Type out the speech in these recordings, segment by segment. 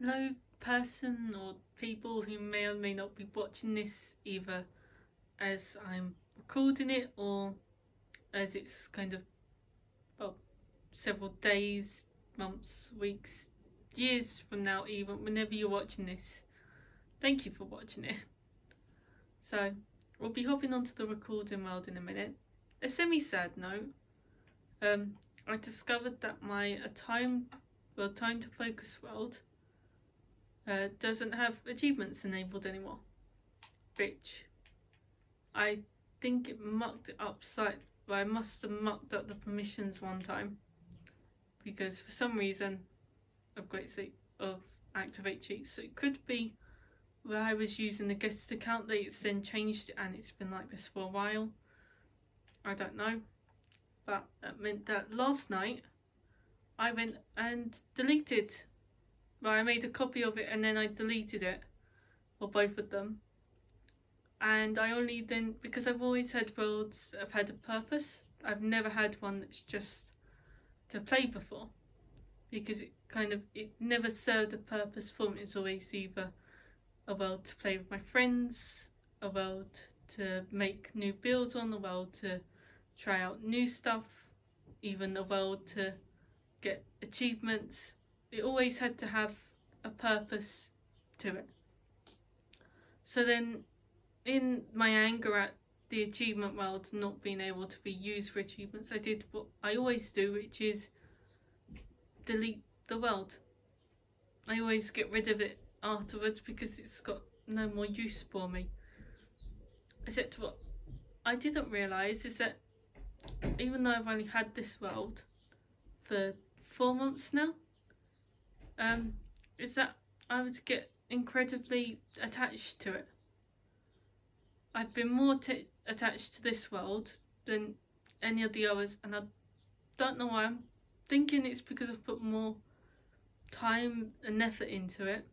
no person or people who may or may not be watching this either as I'm recording it or as it's kind of, well, several days, months, weeks, years from now, even whenever you're watching this. Thank you for watching it. So we'll be hopping onto the recording world in a minute. A semi-sad note. I discovered that my time to focus world doesn't have achievements enabled anymore, which I think it mucked it up slightly. But I must have mucked up the permissions one time because for some reason I've got of activate cheats. So it could be where I was using the guest account that it's then changed and it's been like this for a while. I don't know. But that meant that last night I went and deleted. Well, I made a copy of it and then I deleted it, or both of them. And I only then, because I've always had worlds that have had a purpose, I've never had one that's just to play before. Because it never served a purpose for me. It's always either a world to play with my friends, a world to make new builds on, a world to try out new stuff, even a world to get achievements. It always had to have a purpose to it. So then, in my anger at the achievement world not being able to be used for achievements, I did what I always do, which is delete the world. I always get rid of it afterwards because it's got no more use for me. Except what I didn't realise is that even though I've only had this world for 4 months now, is that I would get incredibly attached to it. I've been more attached to this world than any of the others, and I don't know why. I'm thinking it's because I've put more time and effort into it,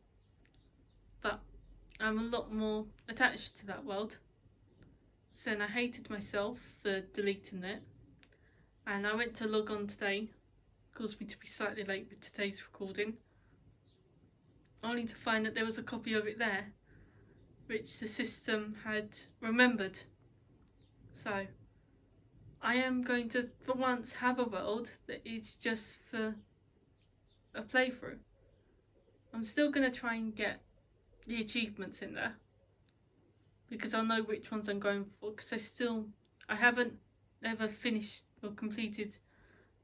but I'm a lot more attached to that world. So then I hated myself for deleting it, and I went to log on today, caused me to be slightly late with today's recording, only to find that there was a copy of it there, which the system had remembered. So I am going to, for once, have a world that is just for a playthrough. I'm still going to try and get the achievements in there, because I'll know which ones I'm going for, because I haven't ever finished or completed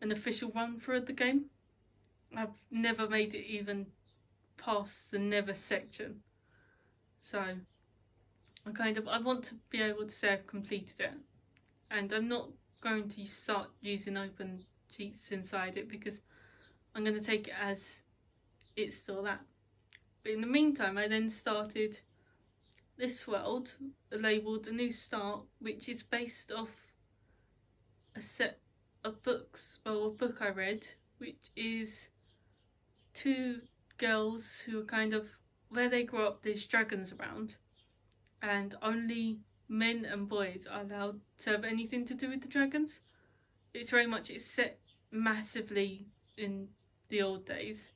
an official run through of the game. I've never made it even past the never section. So I want to be able to say I've completed it, and I'm not going to start using open cheats inside it because I'm going to take it as it's still that. But in the meantime, I then started this world labelled A New Start, which is based off a set of books, well, a book I read, which is 2 girls who are where they grow up, there's dragons around, and only men and boys are allowed to have anything to do with the dragons. It's set massively in the old days,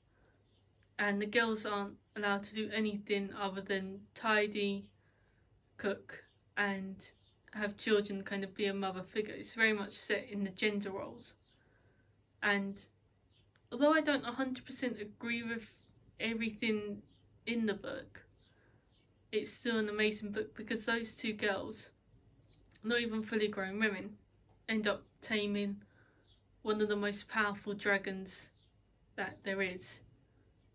and the girls aren't allowed to do anything other than tidy, cook, and have children, be a mother figure. It's very much set in the gender roles, and although I don't 100% agree with everything in the book, it's still an amazing book because those 2 girls, not even fully grown women, end up taming one of the most powerful dragons that there is.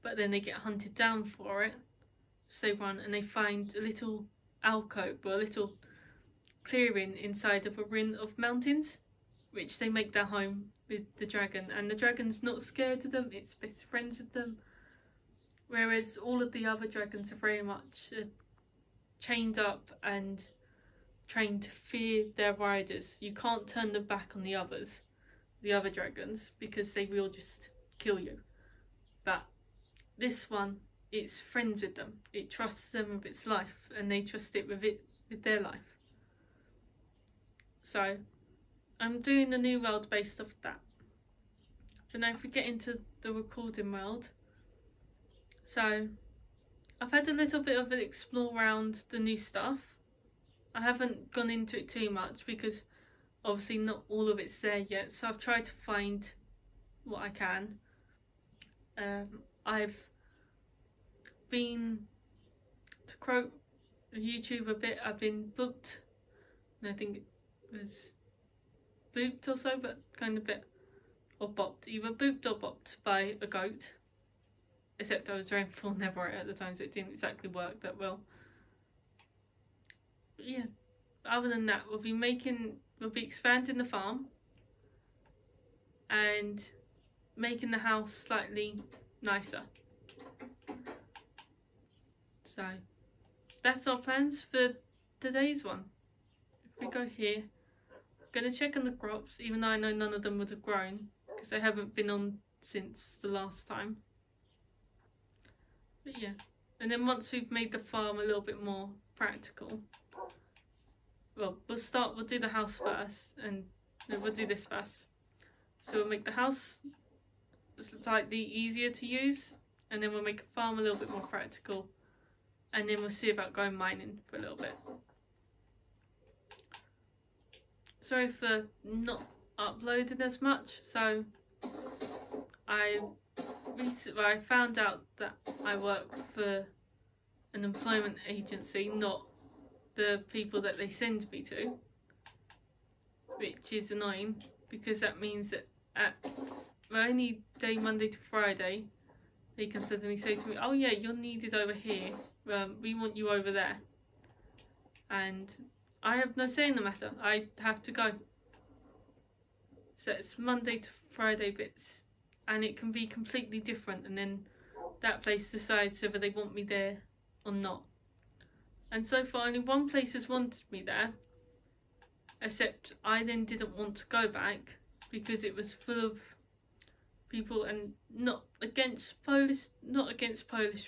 But then they get hunted down for it, so they run and they find a little alcove or a little clearing inside of a ring of mountains, which they make their home with the dragon, and the dragon's not scared of them, it's best friends with them, whereas all of the other dragons are very much chained up and trained to fear their riders. You can't turn them back on the other dragons, because they will just kill you. But this one, it's friends with them, it trusts them with its life, and they trust it with their life. So I'm doing the new world based off that. So now if we get into the recording world, So I've had a little bit of an explore around the new stuff. I haven't gone into it too much because obviously not all of it's there yet, so I've tried to find what I can. I've been, to quote YouTube a bit, I've been booked, and I think it was booped or so, but kind of bit, or bopped, either booped or bopped by a goat. Except I was wearing full Neverite at the time, so it didn't exactly work that well. But yeah, other than that, we'll be expanding the farm and making the house slightly nicer. So that's our plans for today's one. If we go here, I'm going to check on the crops, even though I know none of them would have grown because they haven't been on since the last time. But yeah, and then once we've made the farm a little bit more practical, well, we'll do the house first, and no, we'll do this first. So we'll make the house slightly easier to use, and then we'll make a farm a little bit more practical, and then we'll see about going mining for a little bit. Sorry for not uploading as much. So I found out that I work for an employment agency, not the people that they send me to, which is annoying because that means that any day, Monday to Friday, they can suddenly say to me, oh yeah, you're needed over here, we want you over there, and I have no say in the matter. I have to go. So it's Monday to Friday bits, and it can be completely different, and then that place decides whether they want me there or not. And so far only one place has wanted me there, except I then didn't want to go back because it was full of people, and not against Polish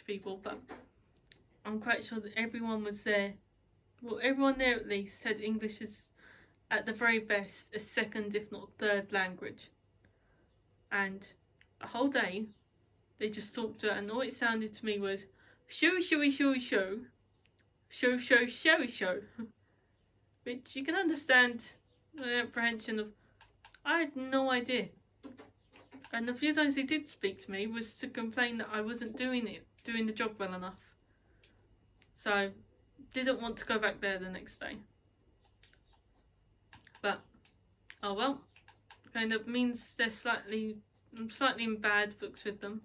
people, but I'm quite sure that everyone was there. Well, everyone there at least said English is at the very best a second if not third language. And a whole day they just talked to it, and all it sounded to me was show, which you can understand the apprehension of. I had no idea, and the few times they did speak to me was to complain that I wasn't doing the job well enough. So didn't want to go back there the next day, but oh well, kind of means I'm slightly in bad books with them.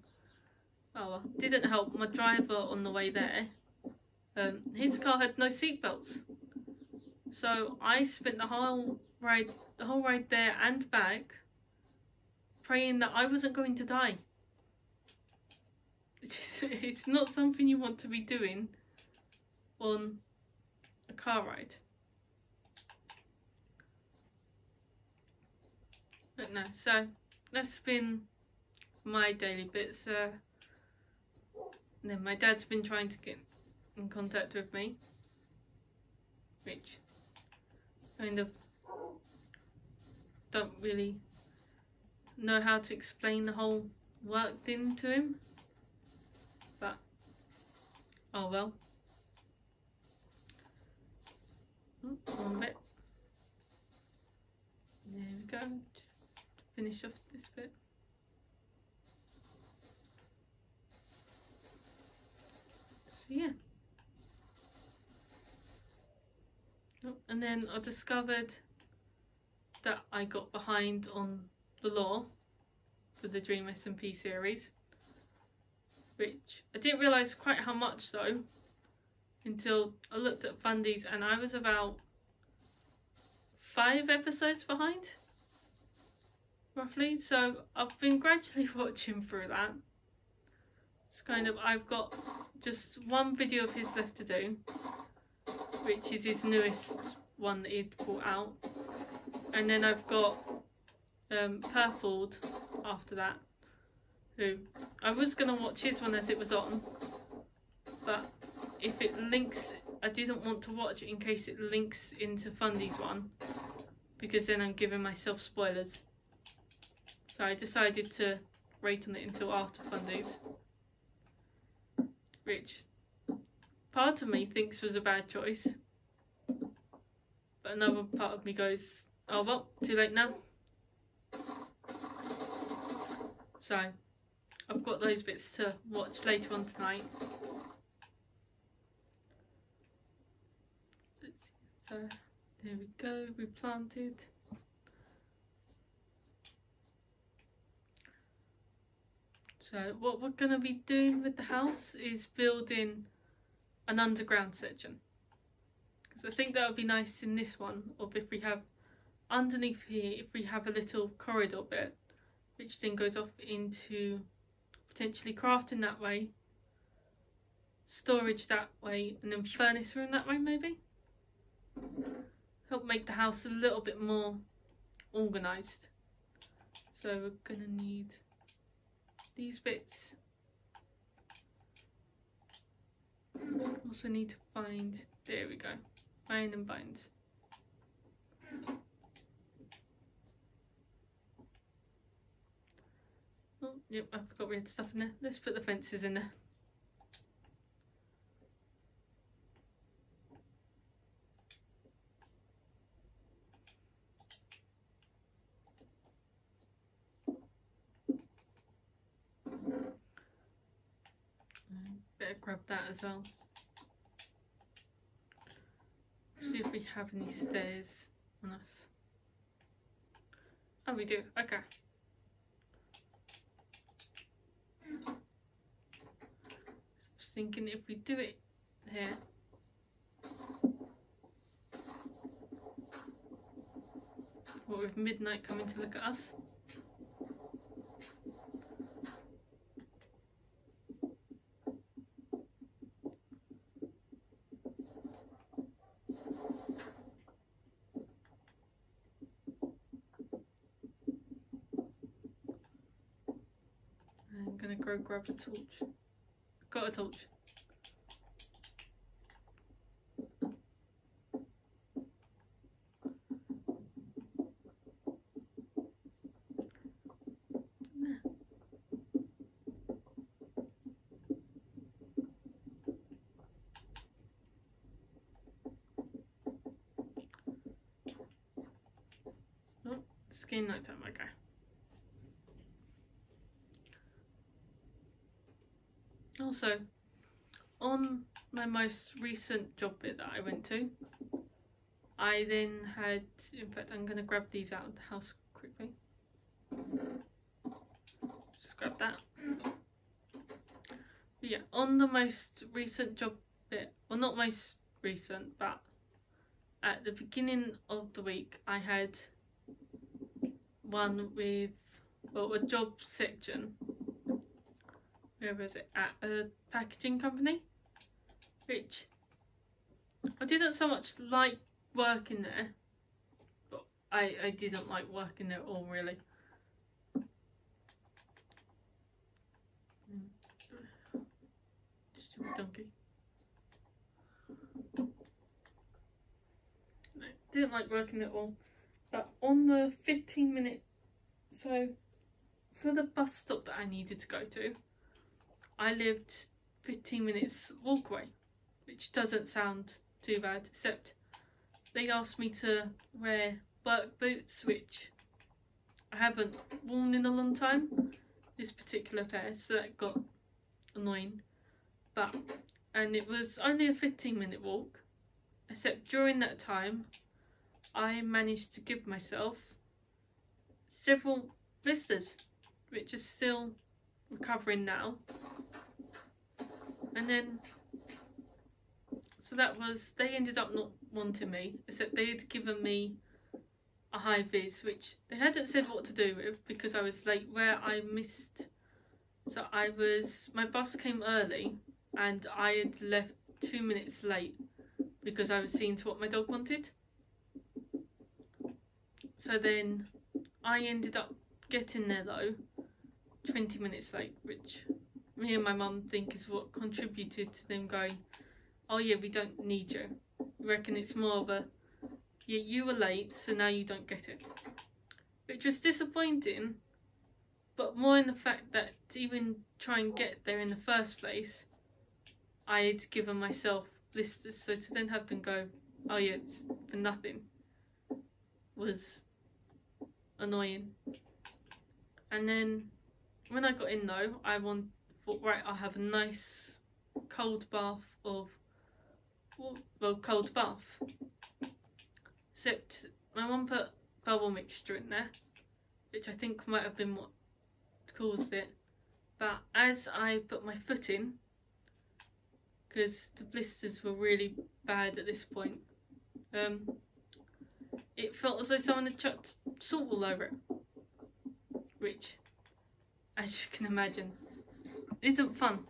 Oh well, didn't help my driver on the way there. His car had no seatbelts, so I spent the whole ride there and back praying that I wasn't going to die. It's not something you want to be doing on a car ride. But no, so that's been my daily bits. Then my dad's been trying to get in contact with me, which kind of don't really know how to explain the whole work thing to him, but oh well. One bit. There we go. Just finish off this bit. So yeah. And then I discovered that I got behind on the law for the Dream SMP series, which I didn't realise quite how much though until I looked at Fundies, and I was about 5 episodes behind, roughly. So I've been gradually watching through that. It's kind of, I've got just one video of his left to do, which is his newest one that he'd brought out, and then I've got Purfled after that, who I was going to watch his one as it was on, but if it links, I didn't want to watch it in case it links into Fundy's one, because then I'm giving myself spoilers. So I decided to wait on it until after Fundy's. which part of me thinks was a bad choice, but another part of me goes, oh well, too late now. So I've got those bits to watch later on tonight. So there we go, we planted. So what we're going to be doing with the house is building an underground section, because I think that would be nice in this one, or if we have underneath here, if we have a little corridor bit which then goes off into potentially crafting that way, storage that way, and then furnace room that way maybe. Help make the house a little bit more organised. So we're going to need these bits. Also need to find, there we go, iron and bones. Oh, yep, I forgot we had stuff in there. Let's put the fences in there. Better grab that as well. See if we have any stairs on us. Oh, we do. Okay. So I was thinking if we do it here. What with midnight coming to look at us. I'm gonna go grab a torch. Got a torch. Oh, it's getting night time, okay. Also, on my most recent job bit that I went to, I then had, in fact I'm going to grab these out of the house quickly. Just grab that. But yeah, on the most recent job bit, well not most recent, but at the beginning of the week I had one with, well, a job section. Where was it? At a packaging company, which I didn't so much like working there, but I didn't like working there at all, really. Stupid donkey. No, didn't like working there at all. But on the 15-minute, so for the bus stop that I needed to go to, I lived 15 minutes walk away, which doesn't sound too bad, except they asked me to wear work boots, which I haven't worn in a long time, this particular pair, so that got annoying. And it was only a 15-minute walk, except during that time I managed to give myself several blisters, which are still recovering now. And then, so that was, they ended up not wanting me, except they had given me a high vis, which they hadn't said what to do with because I was late, where I missed. So my bus came early and I had left 2 minutes late because I was seeing to what my dog wanted. So then I ended up getting there though 20 minutes late, which me and my mum think is what contributed to them going, oh yeah, we don't need you. We reckon it's more of a, yeah, you were late, so now you don't get it. Which was disappointing, but more in the fact that to even try and get there in the first place, I had given myself blisters, so to then have them go, oh yeah, it's for nothing, was annoying. And then when I got in though, I thought, right, I'll have a nice cold bath of, well, cold bath. Except my mum put bubble mixture in there, which I think might have been what caused it. But as I put my foot in, because the blisters were really bad at this point, it felt as though someone had chucked salt all over it, which, as you can imagine, isn't fun.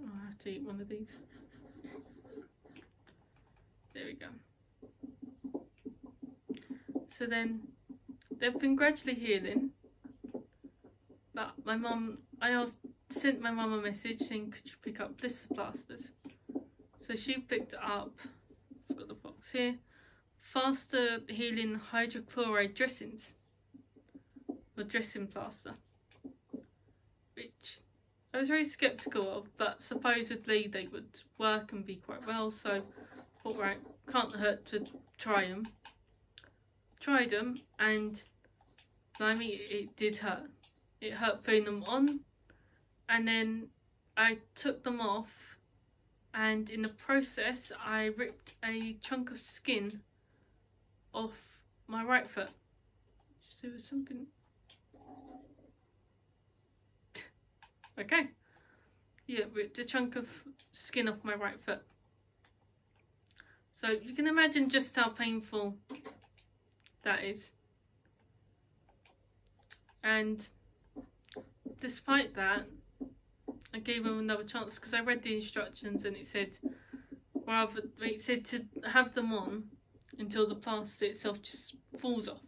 Oh, I have to eat one of these. There we go. So then, they've been gradually healing, but my mum, sent my mum a message saying, could you pick up blister plasters? So she picked it up. I've got the box here. Faster healing hydrochloride dressings, or dressing plaster, which I was very sceptical of, but supposedly they would work and be quite well, so I thought, right, can't hurt to try them. Tried them, and blimey, it did hurt. It hurt putting them on, and then I took them off, and in the process I ripped a chunk of skin off my right foot. So there was something. Okay. Yeah, ripped a chunk of skin off my right foot. So you can imagine just how painful that is. And despite that, I gave him another chance because I read the instructions and it said to have them on until the plaster itself just falls off.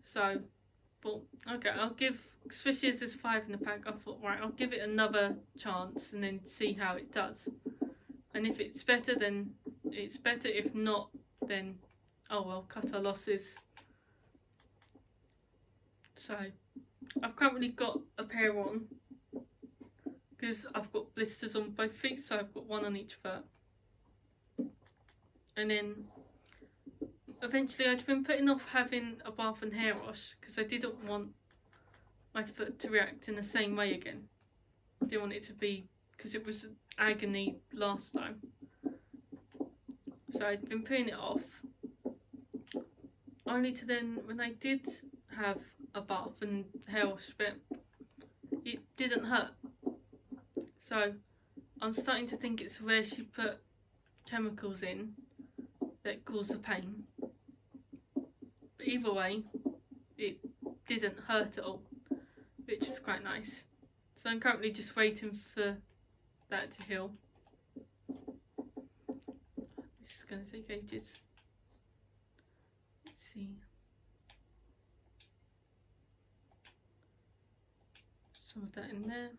So, but okay, I'll give, especially as there's 5 in the pack, I thought, right, I'll give it another chance and then see how it does. And if it's better, then it's better. If not, then oh well, cut our losses. So I've currently got a pair on because I've got blisters on both feet, so I've got one on each foot. And then eventually I'd been putting off having a bath and hair wash because I didn't want my foot to react in the same way again. I didn't want it to be, because it was agony last time. So I'd been putting it off, only to then, when I did have a bath and hair wash bit, it didn't hurt. So I'm starting to think it's where she put chemicals in that cause the pain. But either way, it didn't hurt at all, which is quite nice. So I'm currently just waiting for that to heal. This is going to take ages. Let's see. Some of that in there.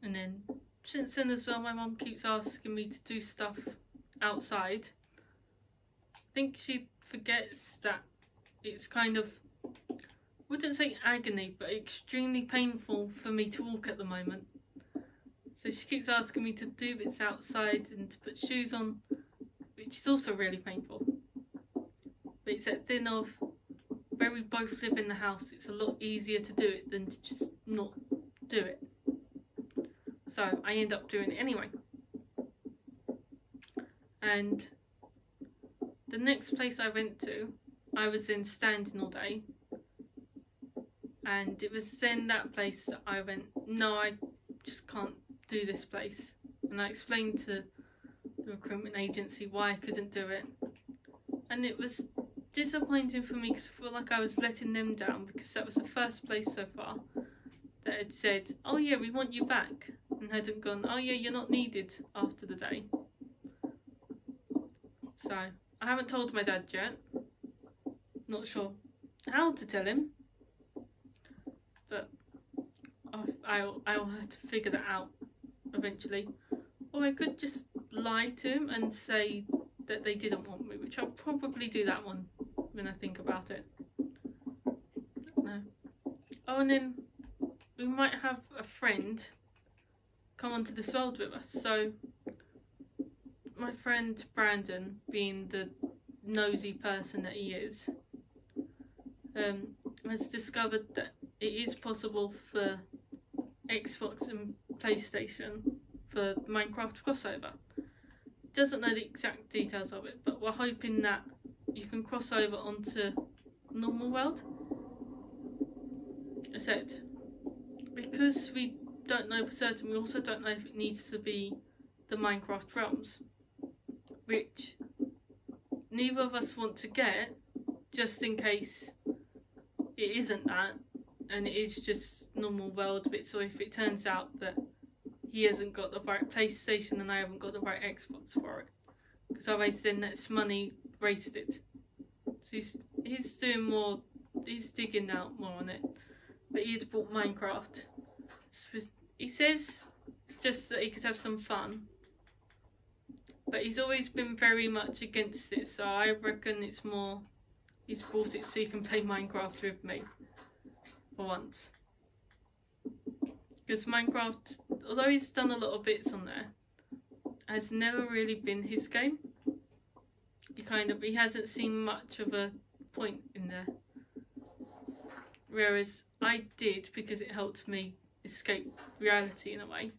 And then since then as well, my mum keeps asking me to do stuff outside. I think she forgets that it's kind of, I wouldn't say agony, but extremely painful for me to walk at the moment. So she keeps asking me to do bits outside and to put shoes on, which is also really painful. But it's that thing of, where we both live in the house, it's a lot easier to do it than to just not do it. So I end up doing it anyway. And the next place I went to, I was in standing all day. And it was then that place that I went, no, I just can't do this place. And I explained to the recruitment agency why I couldn't do it. And it was disappointing for me because I felt like I was letting them down, because that was the first place so far that had said, oh yeah, we want you back, and hadn't gone, oh yeah, you're not needed after the day. So I haven't told my dad yet, not sure how to tell him, but I'll have to figure that out eventually. Or I could just lie to him and say that they didn't want me, which I'll probably do that one when I think about it. No. Oh, and then we might have a friend come onto this world with us. So my friend Brandon, being the nosy person that he is, has discovered that it is possible for Xbox and PlayStation for Minecraft crossover. Doesn't know the exact details of it, but we're hoping that you can cross over onto normal world. I said, because we don't know for certain, we also don't know if it needs to be the Minecraft realms, which neither of us want to get, just in case it isn't that and it is just normal world bits, or if it turns out that he hasn't got the right PlayStation and I haven't got the right Xbox for it, because otherwise then that's money wasted. So he's doing more, he's digging out more on it, but he had bought Minecraft. He says just that he could have some fun, but he's always been very much against it, so I reckon it's more he's bought it so he can play Minecraft with me for once. Because Minecraft, although he's done a lot of bits on there, has never really been his game. He hasn't seen much of a point in there. Whereas I did, because it helped me escape reality in a way.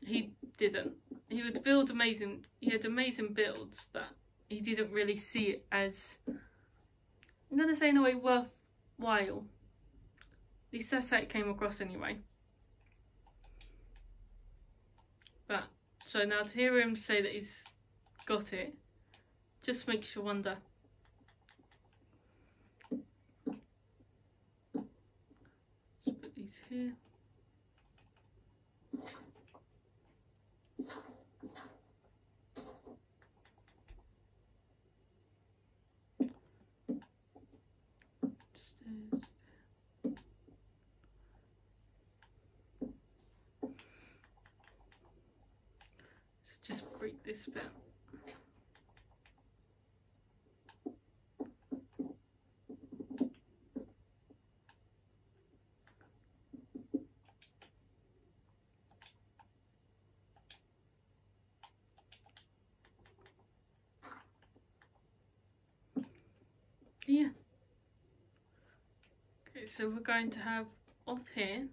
He didn't. He would build he had amazing builds, but he didn't really see it as, I'm going to say in a way, worthwhile. At least that's how it came across anyway. But, so now to hear him say that he's got it, just makes you wonder. Let's put these here. Just break this bit. Yeah. Okay, so we're going to have off here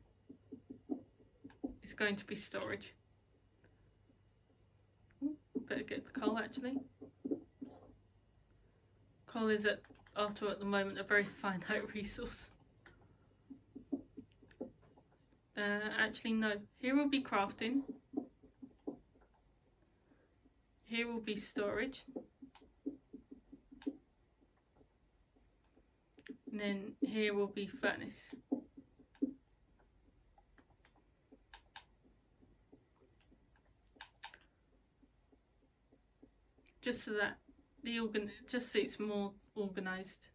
is going to be storage. Better get the coal actually. Coal is at the moment a very finite resource. Actually no, here will be crafting. Here will be storage. And then here will be furnace. Just so that just so it's more organised.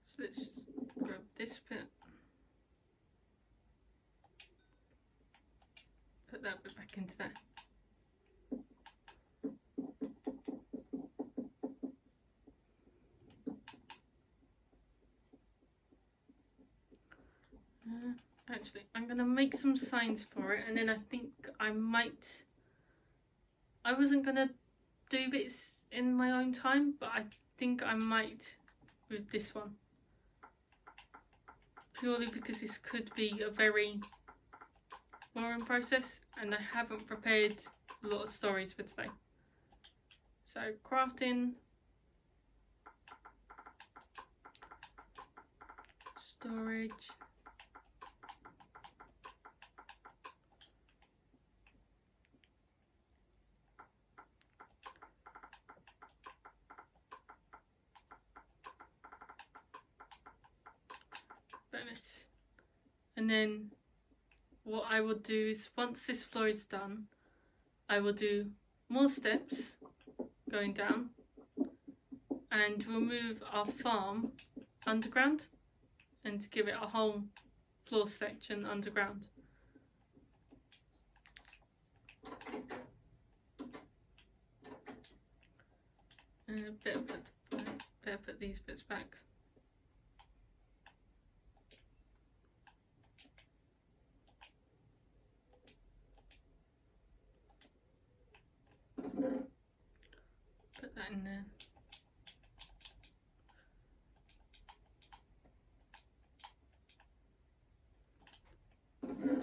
So let's just grab this bit. Put that bit back into there. Actually, I'm going to make some signs for it, and then I think I wasn't going to do bits in my own time, but I think I might with this one. Purely because this could be a very boring process, and I haven't prepared a lot of stories for today. So, crafting, storage, bonus, and then what I will do is, once this floor is done, I will do more steps going down and remove our farm underground and give it a whole floor section underground. Better put these bits back. Put that in there.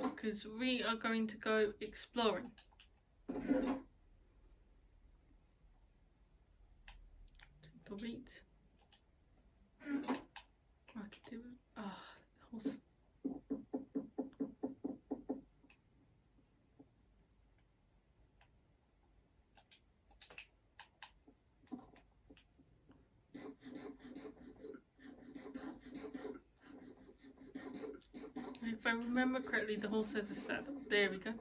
Because we are going to go exploring. The wheat. What to do? Horse. If I remember correctly, the horse has a saddle. There we go.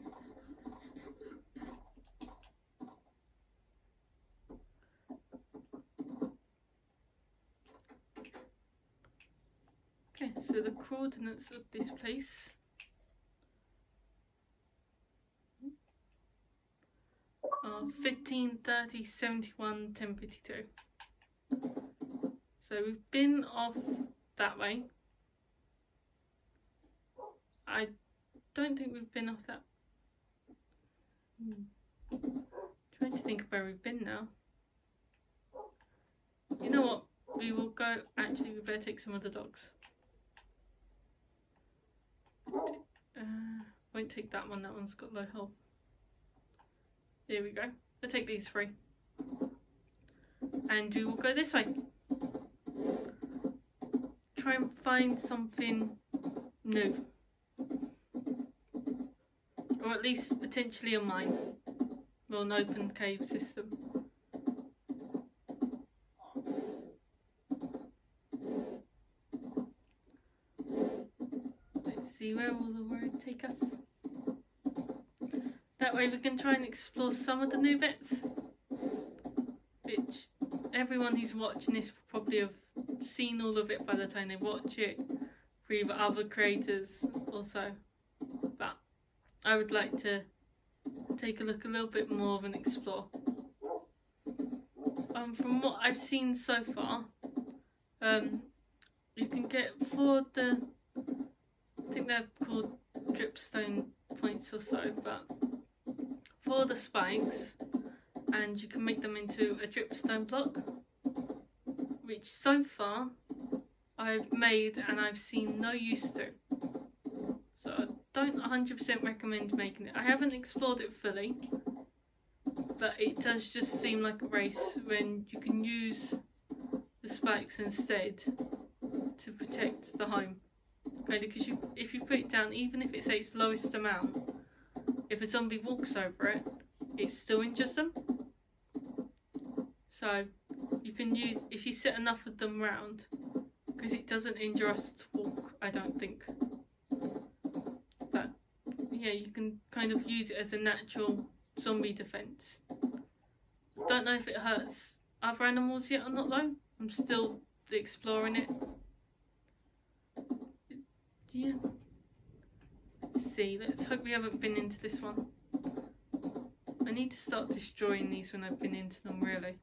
Okay, so the coordinates of this place are 15, 30, 71, 10, 52. So we've been off that way. I don't think we've been off that. Trying to think of where we've been now. You know what? We will go. Actually, we better take some of the dogs. Won't take that one. That one's got low health. There we go. I'll take these three. And we will go this way. Try and find something new. Or at least potentially a mine. Or an open cave system. Let's see, where will the road take us? That way we can try and explore some of the new bits. Which everyone who's watching this will probably have seen all of it by the time they watch it. For either other creators or so. But I would like to take a look a little bit more of and explore. From what I've seen so far, you can get for the, I think they're called dripstone points or so, but for the spikes, and you can make them into a dripstone block, which so far I've made and I've seen no use to. So I don't 100% recommend making it. I haven't explored it fully, but it does just seem like a race when you can use the spikes instead to protect the home. Okay, because if you put it down, even if it's at its lowest amount, if a zombie walks over it, it still injures them. So you can use, if you set enough of them round, because it doesn't injure us to walk, I don't think. But yeah, you can kind of use it as a natural zombie defense. Don't know if it hurts other animals yet or not though. I'm still exploring it. Yeah. Let's see, let's hope we haven't been into this one. I need to start destroying these when I've been into them, really.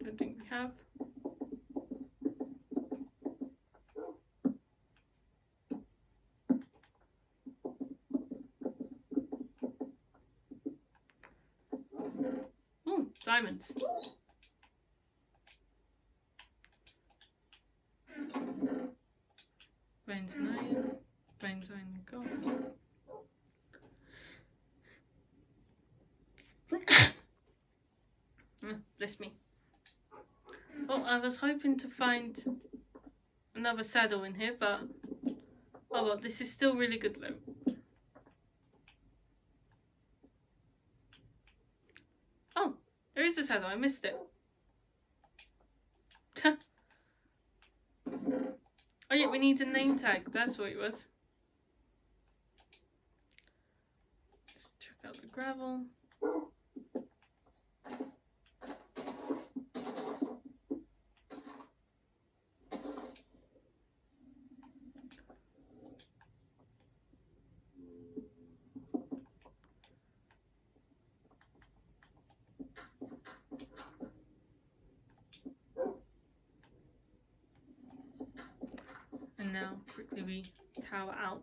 Don't think we have. Oh, diamonds. Brains and iron, brains, iron, gold. Bless me. Oh, I was hoping to find another saddle in here, but oh well, this is still really good loot. Oh, there is a saddle, I missed it. Oh yeah, we need a name tag. That's what it was. Let's check out the gravel. And now quickly we tower out.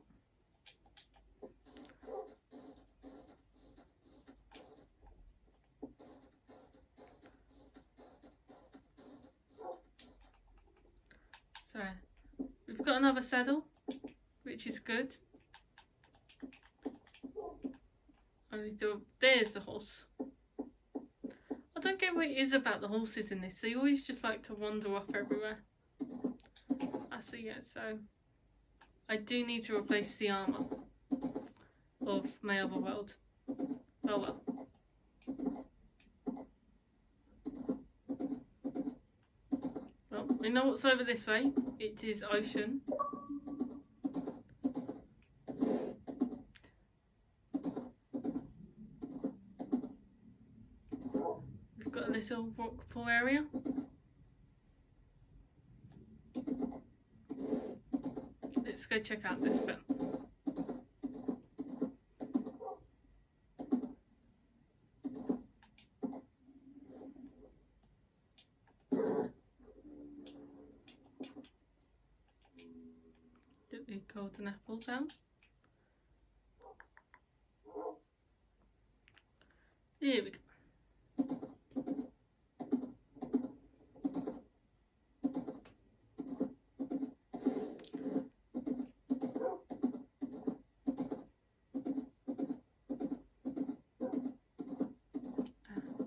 So we've got another saddle, which is good. There's the horse. I don't get what it is about the horses in this. They always just like to wander off everywhere. So yeah, so I do need to replace the armour of my other world. Oh well. Well, we know what's over this way. It is ocean. We've got a little rockpool area. Let's go check out this bit. Get the golden apple down. Here we go.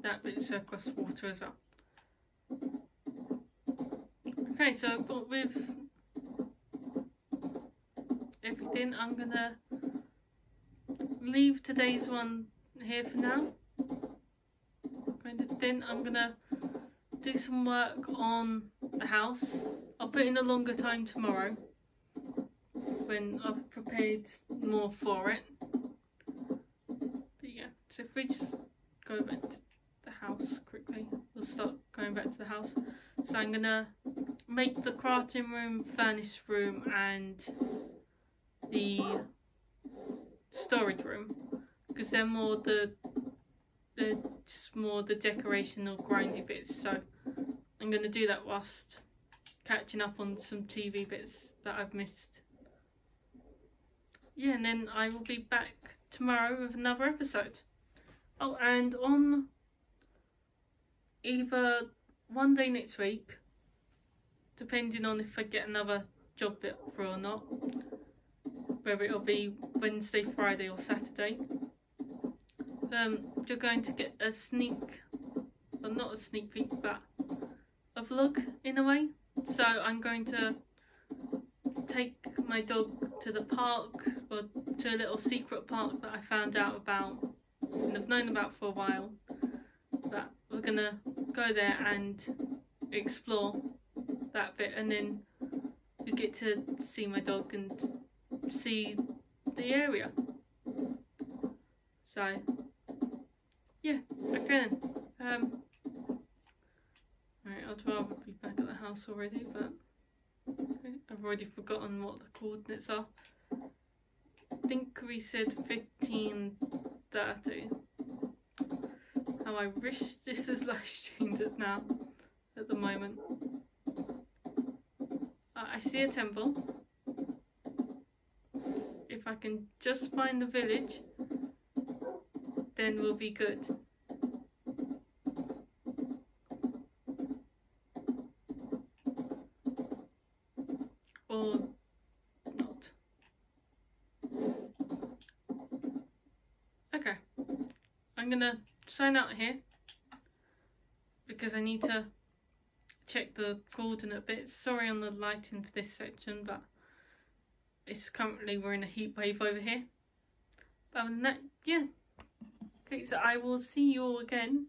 That bit's across water as well. Okay, so but with everything, I'm gonna leave today's one here for now. Then I'm gonna do some work on the house. I'll put in a longer time tomorrow when I've prepared more for it. But yeah, so if we just go back to the house quickly, we'll start going back to the house. So I'm gonna make the crafting room, furnace room and the storage room, because they're more they're just more the decorational grindy bits. So I'm gonna do that whilst catching up on some TV bits that I've missed. Yeah, and then I will be back tomorrow with another episode. Oh, and on either one day next week, depending on if I get another job bit through or not, whether it'll be Wednesday, Friday or Saturday, you're going to get a sneak, well not a sneak peek, but a vlog in a way. So I'm going to take my dog to the park, or to a little secret park that I found out about and I've known about for a while, but we're gonna go there and explore that bit, and then we get to see my dog and see the area. So yeah, okay then. Right, I'd rather be back at the house already, but okay, I've already forgotten what the coordinates are. I think we said 15:30. How I wish this is live streamed it now, at the moment. I see a temple. If I can just find the village, then we'll be good. Or not. Okay, I'm gonna sign out here because I need to check the coordinate bits. Sorry on the lighting for this section, but it's currently, we're in a heat wave over here. But other than that, yeah. Okay, so I will see you all again